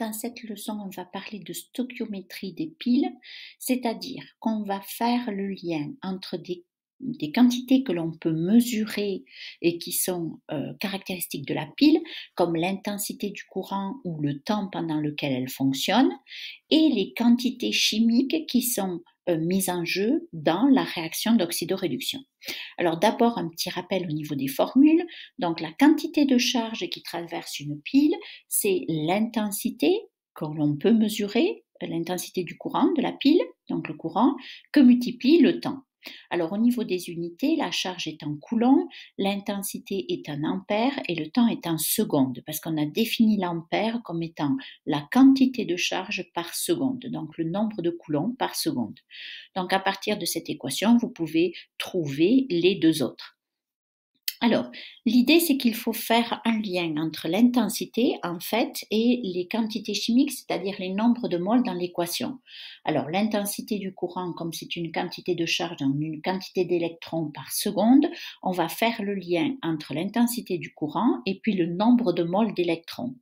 Dans cette leçon, on va parler de stoichiométrie des piles, c'est-à-dire qu'on va faire le lien entre des quantités que l'on peut mesurer et qui sont caractéristiques de la pile, comme l'intensité du courant ou le temps pendant lequel elle fonctionne, et les quantités chimiques qui sont mises en jeu dans la réaction d'oxydoréduction. Alors d'abord, un petit rappel au niveau des formules. Donc la quantité de charge qui traverse une pile, c'est l'intensité que l'on peut mesurer, l'intensité du courant de la pile, donc le courant, que multiplie le temps. Alors au niveau des unités, la charge est en coulomb, l'intensité est en ampères et le temps est en secondes, parce qu'on a défini l'ampère comme étant la quantité de charge par seconde, donc le nombre de coulombs par seconde. Donc à partir de cette équation, vous pouvez trouver les deux autres. Alors, l'idée, c'est qu'il faut faire un lien entre l'intensité, en fait, et les quantités chimiques, c'est-à-dire les nombres de moles dans l'équation. Alors, l'intensité du courant, comme c'est une quantité de charge dans une quantité d'électrons par seconde, on va faire le lien entre l'intensité du courant et puis le nombre de moles d'électrons.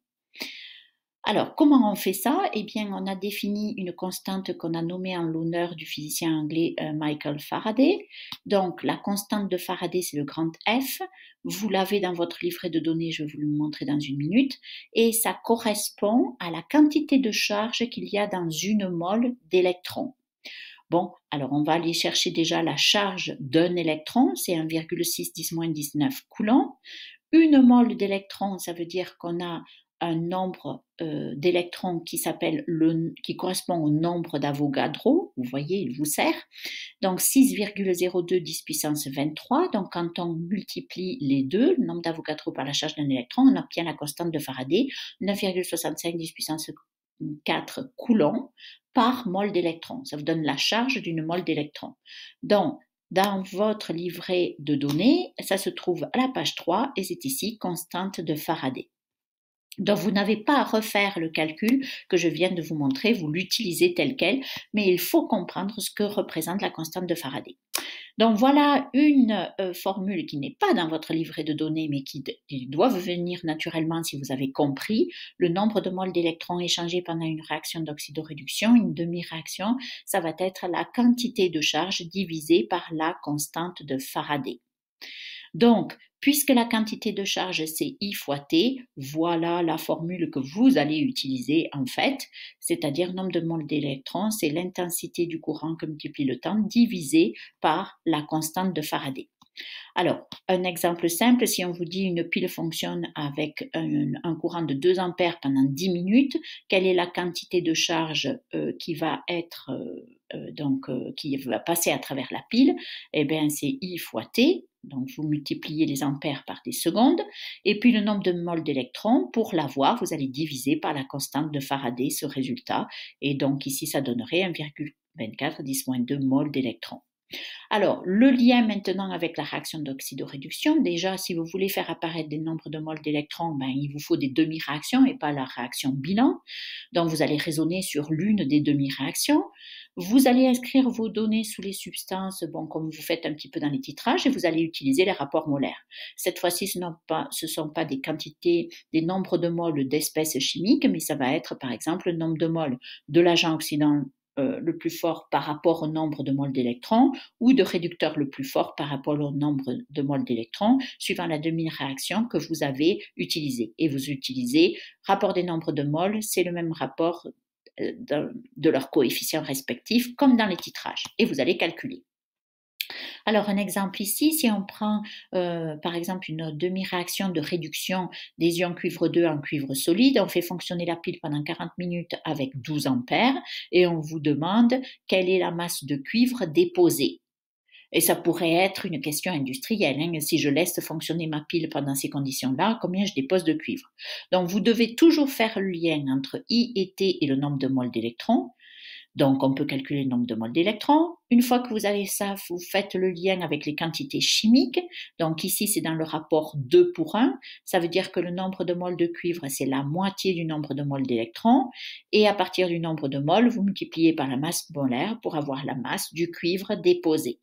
Alors, comment on fait ça? Eh bien, on a défini une constante qu'on a nommée en l'honneur du physicien anglais Michael Faraday. Donc, la constante de Faraday, c'est le grand F. Vous l'avez dans votre livret de données, je vais vous le montrer dans une minute. Et ça correspond à la quantité de charge qu'il y a dans une mole d'électrons. Bon, alors on va aller chercher déjà la charge d'un électron, c'est 1,6 10-19 coulombs. Une mole d'électrons, ça veut dire qu'on a un nombre d'électrons qui correspond au nombre d'Avogadro. Vous voyez, il vous sert. Donc 6,02 10 puissance 23. Donc quand on multiplie les deux, le nombre d'Avogadro par la charge d'un électron, on obtient la constante de Faraday, 9,65 10 puissance 4 coulombs par mole d'électrons. Ça vous donne la charge d'une mole d'électrons. Donc, dans votre livret de données, ça se trouve à la page 3 et c'est ici constante de Faraday. Donc, vous n'avez pas à refaire le calcul que je viens de vous montrer, vous l'utilisez tel quel, mais il faut comprendre ce que représente la constante de Faraday. Donc voilà une formule qui n'est pas dans votre livret de données, mais qui doit venir naturellement si vous avez compris. Le nombre de moles d'électrons échangés pendant une réaction d'oxydoréduction, une demi-réaction, ça va être la quantité de charge divisée par la constante de Faraday. Donc, puisque la quantité de charge c'est I fois T, voilà la formule que vous allez utiliser en fait, c'est-à-dire nombre de moles d'électrons, c'est l'intensité du courant que multiplie le temps divisé par la constante de Faraday. Alors, un exemple simple, si on vous dit une pile fonctionne avec un courant de 2 ampères pendant 10 minutes, quelle est la quantité de charge qui va passer à travers la pile? Eh bien, c'est I fois T. Donc, vous multipliez les ampères par des secondes. Et puis, le nombre de moles d'électrons, pour l'avoir, vous allez diviser par la constante de Faraday, ce résultat. Et donc, ici, ça donnerait 1,24 10-2 moles d'électrons. Alors, le lien maintenant avec la réaction d'oxydoréduction, déjà, si vous voulez faire apparaître des nombres de moles d'électrons, il vous faut des demi-réactions et pas la réaction bilan. Donc, vous allez raisonner sur l'une des demi-réactions. Vous allez inscrire vos données sous les substances, comme vous faites un petit peu dans les titrages, et vous allez utiliser les rapports molaires. Cette fois-ci, ce ne sont pas des quantités, des nombres de moles d'espèces chimiques, mais ça va être, par exemple, le nombre de moles de l'agent oxydant le plus fort par rapport au nombre de moles d'électrons ou de réducteur le plus fort par rapport au nombre de moles d'électrons, suivant la demi-réaction que vous avez utilisée. Et vous utilisez rapport des nombres de moles, c'est le même rapport de leurs coefficients respectifs, comme dans les titrages. Et vous allez calculer. Alors, un exemple ici, si on prend par exemple une demi-réaction de réduction des ions cuivre 2 en cuivre solide, on fait fonctionner la pile pendant 40 minutes avec 12 ampères et on vous demande quelle est la masse de cuivre déposée. Et ça pourrait être une question industrielle. Si je laisse fonctionner ma pile pendant ces conditions-là, combien je dépose de cuivre? Donc, vous devez toujours faire le lien entre I et T et le nombre de moles d'électrons. Donc, on peut calculer le nombre de moles d'électrons. Une fois que vous avez ça, vous faites le lien avec les quantités chimiques. Donc, ici, c'est dans le rapport 2 pour 1. Ça veut dire que le nombre de moles de cuivre, c'est la moitié du nombre de moles d'électrons. Et à partir du nombre de moles, vous multipliez par la masse molaire pour avoir la masse du cuivre déposé.